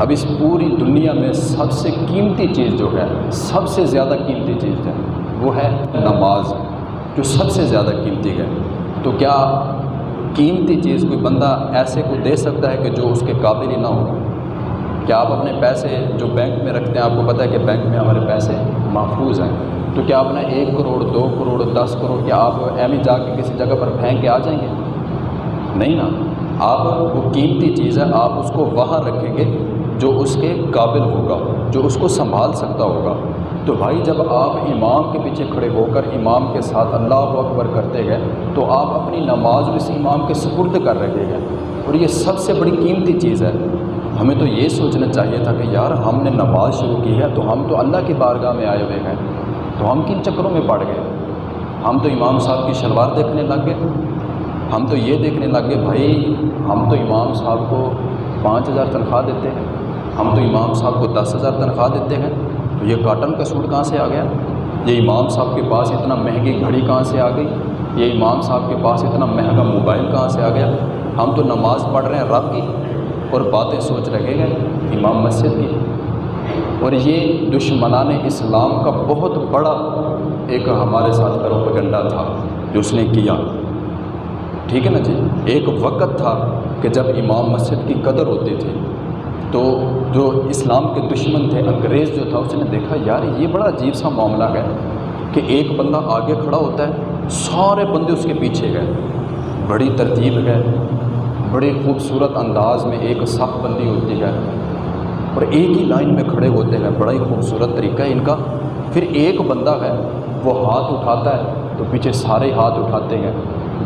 اب اس پوری دنیا میں سب سے قیمتی چیز جو ہے، سب سے زیادہ قیمتی چیز ہے، وہ ہے نماز، جو سب سے زیادہ قیمتی ہے۔ تو کیا قیمتی چیز کوئی بندہ ایسے کو دے سکتا ہے کہ جو اس کے قابل ہی نہ ہو؟ کیا آپ اپنے پیسے جو بینک میں رکھتے ہیں، آپ کو پتہ ہے کہ بینک میں ہمارے پیسے محفوظ ہیں، تو کیا اپنا 1 کروڑ 2 کروڑ 10 کروڑ کیا آپ ایویں جا کے کسی جگہ پر پھینک کے آ جائیں گے؟ نہیں نا۔ آپ وہ قیمتی چیز ہے، آپ اس کو وہاں رکھیں گے جو اس کے قابل ہوگا، جو اس کو سنبھال سکتا ہوگا۔ تو بھائی جب آپ امام کے پیچھے کھڑے ہو کر امام کے ساتھ اللہ اکبر کرتے گئے تو آپ اپنی نماز اس امام کے سپرد کر رہے ہیں، اور یہ سب سے بڑی قیمتی چیز ہے۔ ہمیں تو یہ سوچنا چاہیے تھا کہ یار ہم نے نماز شروع کی ہے تو ہم تو اللہ کی بارگاہ میں آئے ہوئے ہیں، تو ہم کن چکروں میں پڑ گئے؟ ہم تو امام صاحب کی شلوار دیکھنے لگ گئے، ہم تو یہ دیکھنے لگ گئے بھائی ہم تو امام صاحب کو 5,000 تنخواہ دیتے ہیں، ہم تو امام صاحب کو 10,000 تنخواہ دیتے ہیں، تو یہ کاٹن کا سوٹ کہاں سے آ گیا؟ یہ امام صاحب کے پاس اتنا مہنگی گھڑی کہاں سے آ گئی؟ یہ امام صاحب کے پاس اتنا مہنگا موبائل کہاں سے آ گیا؟ ہم تو نماز پڑھ رہے ہیں رب کی اور باتیں سوچ رہے ہیں امام مسجد کی۔ اور یہ دشمنان اسلام کا بہت بڑا ایک ہمارے ساتھ پروپیگنڈا تھا جو اس نے کیا، ٹھیک ہے نا جی۔ ایک وقت تھا کہ جب امام مسجد کی قدر ہوتی تھی، تو جو اسلام کے دشمن تھے، انگریز جو تھا، اس نے دیکھا یار یہ بڑا عجیب سا معاملہ ہے کہ ایک بندہ آگے کھڑا ہوتا ہے، سارے بندے اس کے پیچھے گئے، بڑی ترتیب ہے، بڑے خوبصورت انداز میں ایک صف بندی ہوتی ہے اور ایک ہی لائن میں کھڑے ہوتے ہیں، بڑا ہی خوبصورت طریقہ ہے ان کا۔ پھر ایک بندہ ہے وہ ہاتھ اٹھاتا ہے تو پیچھے سارے ہاتھ اٹھاتے ہیں،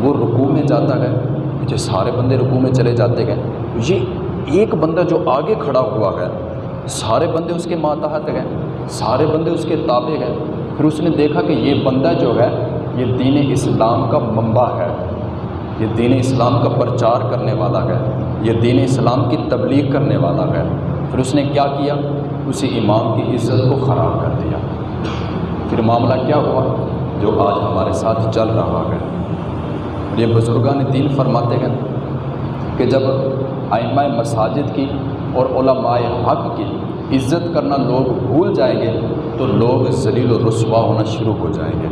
وہ رکوع میں جاتا ہے پیچھے سارے بندے رکوع میں چلے جاتے ہیں۔ یہ ایک بندہ جو آگے کھڑا ہوا ہے، سارے بندے اس کے ماتحت ہیں، سارے بندے اس کے تابع ہیں۔ پھر اس نے دیکھا کہ یہ بندہ جو ہے یہ دین اسلام کا منبع ہے، یہ دین اسلام کا پرچار کرنے والا ہے، یہ دین اسلام کی تبلیغ کرنے والا ہے۔ پھر اس نے کیا کیا؟ اسی امام کی عزت کو خراب کر دیا۔ پھر معاملہ کیا ہوا جو آج ہمارے ساتھ چل رہا ہے؟ یہ بزرگان دین فرماتے ہیں کہ جب ائمہ مساجد کی اور علماء حق کی عزت کرنا لوگ بھول جائیں گے تو لوگ ذلیل و رسوا ہونا شروع ہو جائیں گے۔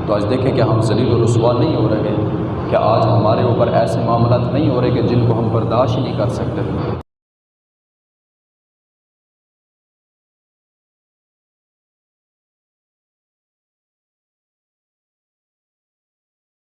تو آج دیکھیں کہ ہم ذلیل و رسوا نہیں ہو رہے ہیں، کہ آج ہمارے اوپر ایسے معاملات نہیں ہو رہے کہ جن کو ہم برداشت ہی نہیں کر سکتے۔